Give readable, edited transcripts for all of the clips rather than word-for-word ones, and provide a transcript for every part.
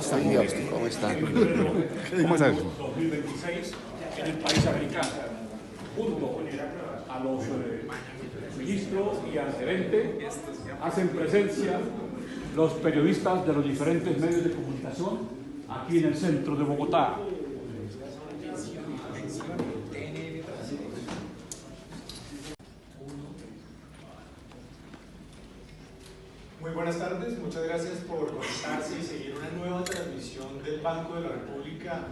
está, Dios? ¿Cómo está? ¿Cómo estás? 2026 en el país americano, junto a los ministros y al gerente, hacen presencia los periodistas de los diferentes medios de comunicación aquí en el centro de Bogotá. Muy buenas tardes, muchas gracias por conectarse y seguir una nueva transmisión del Banco de la República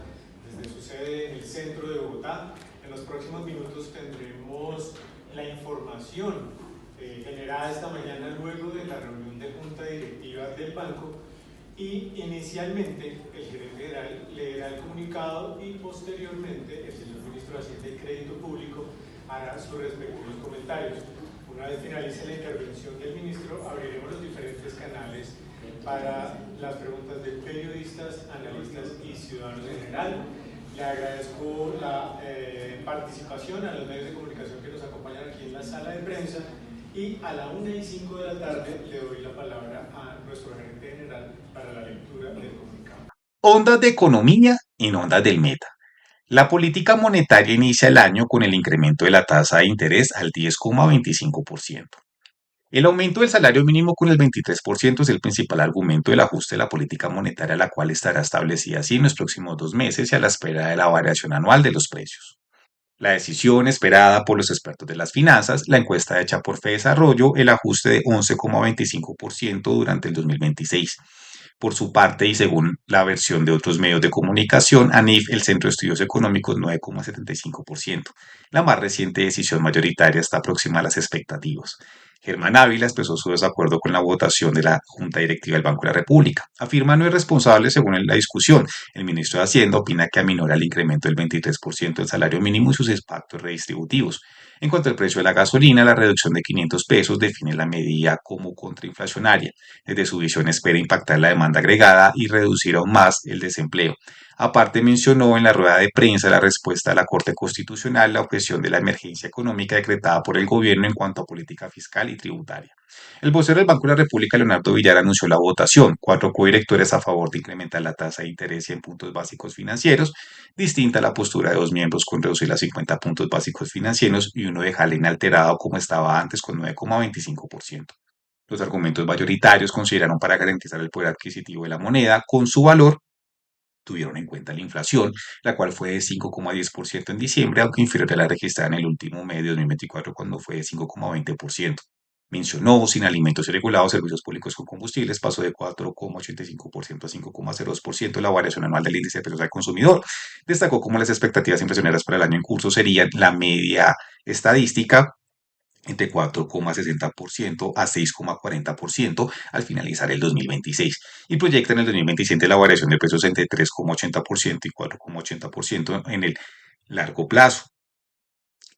desde su sede en el centro de Bogotá. En los próximos minutos tendremos la información generada esta mañana luego de la reunión de junta directiva del banco y inicialmente el gerente general leerá el comunicado y posteriormente el señor ministro de Hacienda y Crédito Público hará sus respectivos comentarios. Una vez finalice la intervención del ministro, abriremos los diferentes canales para las preguntas de periodistas, analistas y ciudadanos en general. Le agradezco la participación a los medios de comunicación que nos acompañan aquí en la sala de prensa y a la 1:05 de la tarde le doy la palabra a nuestro gerente general para la lectura del comunicado. Ondas de economía en ondas del meta. La política monetaria inicia el año con el incremento de la tasa de interés al 10,25%. El aumento del salario mínimo con el 23% es el principal argumento del ajuste de la política monetaria, la cual estará establecida así en los próximos 2 meses y a la espera de la variación anual de los precios. La decisión esperada por los expertos de las finanzas, la encuesta hecha por Fedesarrollo, el ajuste de 11,25% durante el 2026. Por su parte, y según la versión de otros medios de comunicación, ANIF, el Centro de Estudios Económicos, 9,75%. La más reciente decisión mayoritaria está próxima a las expectativas. Germán Ávila expresó su desacuerdo con la votación de la Junta Directiva del Banco de la República. Afirma no es responsable según la discusión. El ministro de Hacienda opina que aminora el incremento del 23% del salario mínimo y sus impactos redistributivos. En cuanto al precio de la gasolina, la reducción de 500 pesos define la medida como contrainflacionaria. Desde su visión espera impactar la demanda agregada y reducir aún más el desempleo. Aparte mencionó en la rueda de prensa la respuesta de la Corte Constitucional, la objeción de la emergencia económica decretada por el gobierno en cuanto a política fiscal y tributaria. El vocero del Banco de la República, Leonardo Villar, anunció la votación. 4 codirectores a favor de incrementar la tasa de interés en puntos básicos financieros, distinta a la postura de 2 miembros con reducir a 50 puntos básicos financieros y uno dejarla inalterado como estaba antes con 9,25%. Los argumentos mayoritarios consideraron para garantizar el poder adquisitivo de la moneda con su valor, tuvieron en cuenta la inflación, la cual fue de 5,10% en diciembre, aunque inferior a la registrada en el último mes de 2024, cuando fue de 5,20%. Mencionó, sin alimentos irregulados, servicios públicos con combustibles pasó de 4,85% a 5,02% la variación anual del índice de precios al consumidor. Destacó como las expectativas inflacionarias para el año en curso serían la media estadística entre 4,60% a 6,40% al finalizar el 2026 y proyecta en el 2027 la variación de precios entre 3,80% y 4,80% en el largo plazo.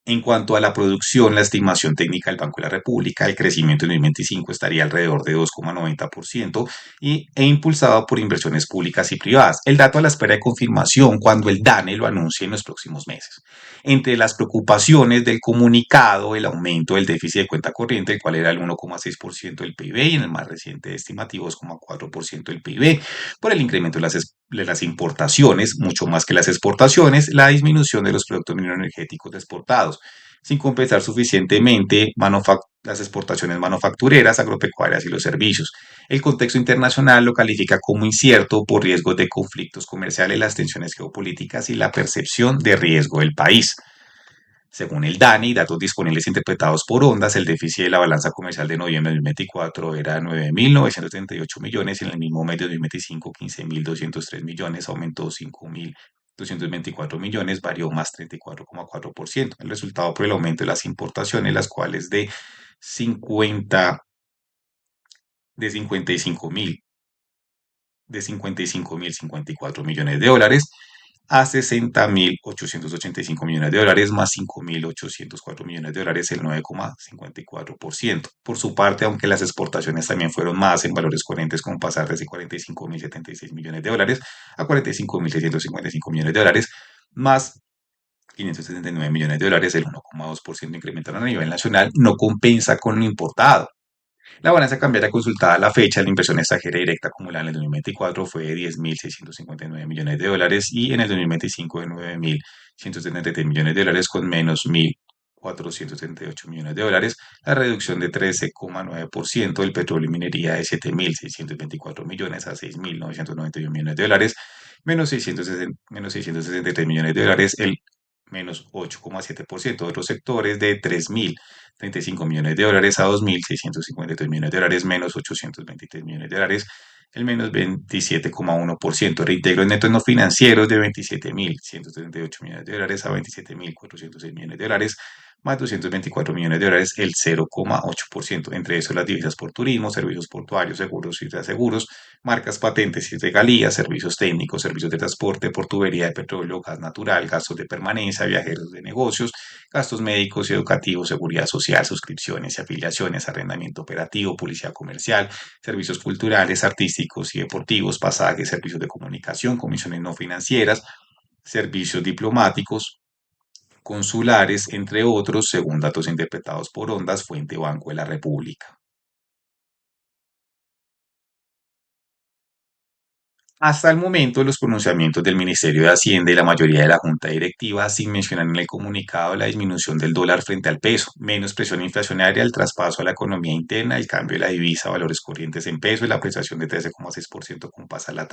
En cuanto a la producción, la estimación técnica del Banco de la República, el crecimiento en 2025 estaría alrededor de 2,90% e impulsado por inversiones públicas y privadas. El dato a la espera de confirmación cuando el DANE lo anuncie en los próximos meses. Entre las preocupaciones del comunicado, el aumento del déficit de cuenta corriente, el cual era el 1,6% del PIB y en el más reciente estimativo 2,4% del PIB, por el incremento de las importaciones, mucho más que las exportaciones, la disminución de los productos mineroenergéticos exportados sin compensar suficientemente las exportaciones manufactureras, agropecuarias y los servicios. El contexto internacional lo califica como incierto por riesgos de conflictos comerciales, las tensiones geopolíticas y la percepción de riesgo del país. Según el DANI, datos disponibles interpretados por ondas, el déficit de la balanza comercial de noviembre de 2024 era 9.938 millones y en el mismo mes de 2025 15.203 millones, aumentó 5.224 millones, varió más 34,4%. El resultado por el aumento de las importaciones, las cuales de 55.000 de 55.054 millones de dólares a 60.885 millones de dólares más 5.804 millones de dólares, el 9,54%. Por su parte, aunque las exportaciones también fueron más en valores coherentes, con pasar desde 45.076 millones de dólares a 45.655 millones de dólares, más 579 millones de dólares, el 1,2% incremental a nivel nacional, no compensa con lo importado. La balanza cambiaria consultada a la fecha, la inversión extranjera directa acumulada en el 2024 fue de 10.659 millones de dólares y en el 2025 de 9.173 millones de dólares con menos 1.478 millones de dólares, la reducción de 13,9%, el petróleo y minería de 7.624 millones a 6.991 millones de dólares, menos 663 millones de dólares, el menos 8,7%, otros sectores de 3.035 millones de dólares a 2.653 millones de dólares, menos 823 millones de dólares, el menos 27,1%. Reintegro en netos no financieros de 27.138 millones de dólares a 27.406 millones de dólares, más 224 millones de dólares, el 0,8%. Entre eso, las divisas por turismo, servicios portuarios, seguros y reaseguros, marcas, patentes y regalías, servicios técnicos, servicios de transporte, por tubería de petróleo, gas natural, gastos de permanencia, viajeros de negocios, gastos médicos y educativos, seguridad social, suscripciones y afiliaciones, arrendamiento operativo, publicidad comercial, servicios culturales, artísticos y deportivos, pasajes, servicios de comunicación, comisiones no financieras, servicios diplomáticos, consulares, entre otros, según datos interpretados por Ondas, Fuente Banco de la República. Hasta el momento, los pronunciamientos del Ministerio de Hacienda y la mayoría de la Junta Directiva sí mencionan en el comunicado la disminución del dólar frente al peso, menos presión inflacionaria, el traspaso a la economía interna, el cambio de la divisa a valores corrientes en peso y la apreciación de 13,6% con pasa la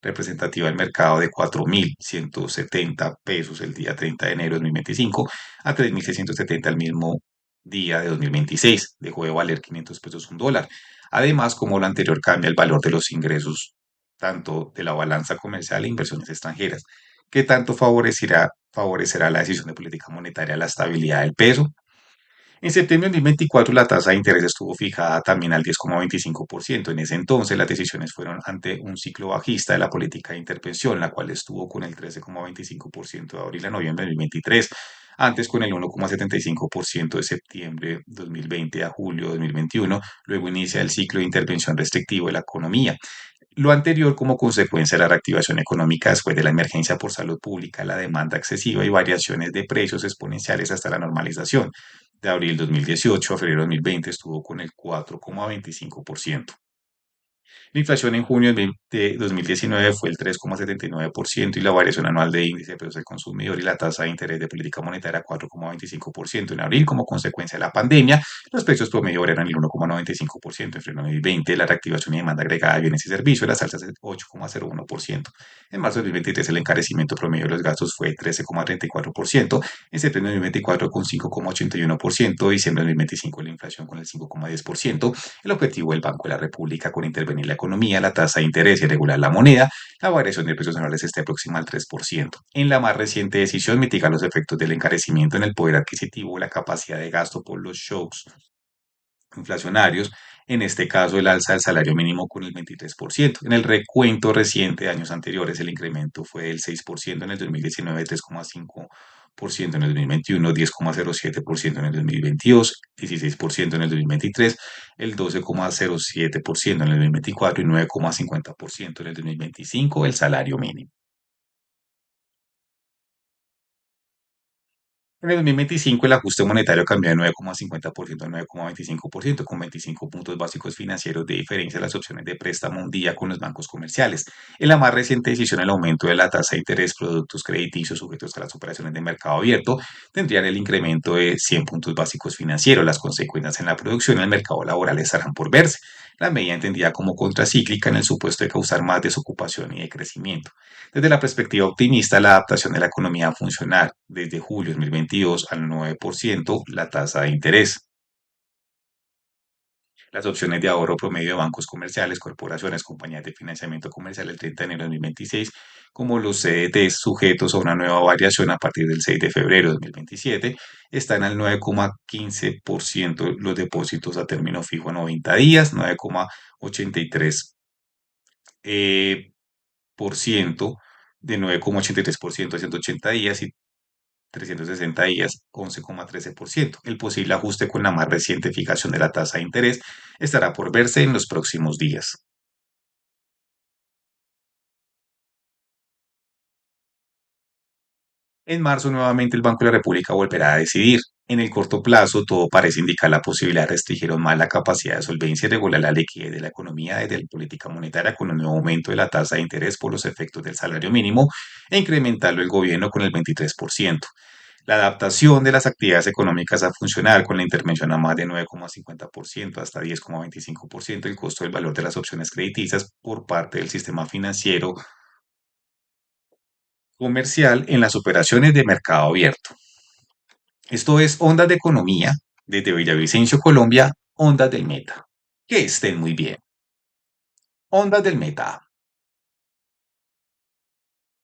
representativa del mercado de 4.170 pesos el día 30 de enero de 2025 a 3.670 el mismo día de 2026. Dejó de valer 500 pesos un dólar. Además, como lo anterior cambia el valor de los ingresos tanto de la balanza comercial e inversiones extranjeras. ¿Qué tanto favorecerá la decisión de política monetaria la estabilidad del peso? En septiembre de 2024 la tasa de interés estuvo fijada también al 10,25%. En ese entonces las decisiones fueron ante un ciclo bajista de la política de intervención, la cual estuvo con el 13,25% de abril a noviembre de 2023, antes con el 1,75% de septiembre de 2020 a julio de 2021, luego inicia el ciclo de intervención restrictivo de la economía. Lo anterior como consecuencia de la reactivación económica después de la emergencia por salud pública, la demanda excesiva y variaciones de precios exponenciales hasta la normalización. De abril 2018 a febrero 2020 estuvo con el 4,25%. La inflación en junio de 2019 fue el 3,79% y la variación anual de índice de precios del consumidor y la tasa de interés de política monetaria 4,25%. En abril, como consecuencia de la pandemia, los precios promedio eran el 1,95%. En febrero de 2020, la reactivación y demanda agregada de bienes y servicios, las alzas del 8,01%. En marzo de 2023, el encarecimiento promedio de los gastos fue 13,34%. En septiembre de 2024, con 5,81%. Diciembre de 2025, la inflación con el 5,10%. El objetivo del Banco de la República con intervenir la economía, la tasa de interés y regular la moneda, la variación de precios anuales esté próxima al 3%. En la más reciente decisión, mitigar los efectos del encarecimiento en el poder adquisitivo, la capacidad de gasto por los shocks inflacionarios, en este caso el alza del salario mínimo con el 23%. En el recuento reciente de años anteriores, el incremento fue del 6% en el 2019, 3,5% en el 2021, 10,07% en el 2022, 16% en el 2023, el 12,07% en el 2024 y 9,50% en el 2025, el salario mínimo. En el 2025 el ajuste monetario cambió de 9,50% a 9,25%, con 25 puntos básicos financieros de diferencia de las opciones de préstamo un día con los bancos comerciales. En la más reciente decisión, el aumento de la tasa de interés productos crediticios sujetos a las operaciones de mercado abierto tendrían el incremento de 100 puntos básicos financieros. Las consecuencias en la producción y el mercado laboral estarán por verse. La medida entendida como contracíclica en el supuesto de causar más desocupación y de crecimiento. Desde la perspectiva optimista, la adaptación de la economía a funcionar desde julio de 2022 al 9% la tasa de interés. Las opciones de ahorro promedio de bancos comerciales, corporaciones, compañías de financiamiento comercial el 30 de enero de 2026, como los CDTs sujetos a una nueva variación a partir del 6 de febrero de 2027, están al 9,15% los depósitos a término fijo a 90 días, 9,83% por ciento de 9,83% a 180 días y 360 días, 11,13%. El posible ajuste con la más reciente fijación de la tasa de interés estará por verse en los próximos días. En marzo, nuevamente, el Banco de la República volverá a decidir. En el corto plazo, todo parece indicar la posibilidad de restringir aún más la capacidad de solvencia y regular la liquidez de la economía desde la política monetaria con un nuevo aumento de la tasa de interés por los efectos del salario mínimo e incrementarlo el gobierno con el 23%. La adaptación de las actividades económicas a funcionar con la intervención a más de 9,50% hasta 10,25% el costo del valor de las opciones crediticias por parte del sistema financiero comercial en las operaciones de mercado abierto. Esto es Ondas de Economía desde Villavicencio, Colombia, Ondas del Meta. Que estén muy bien. Ondas del Meta.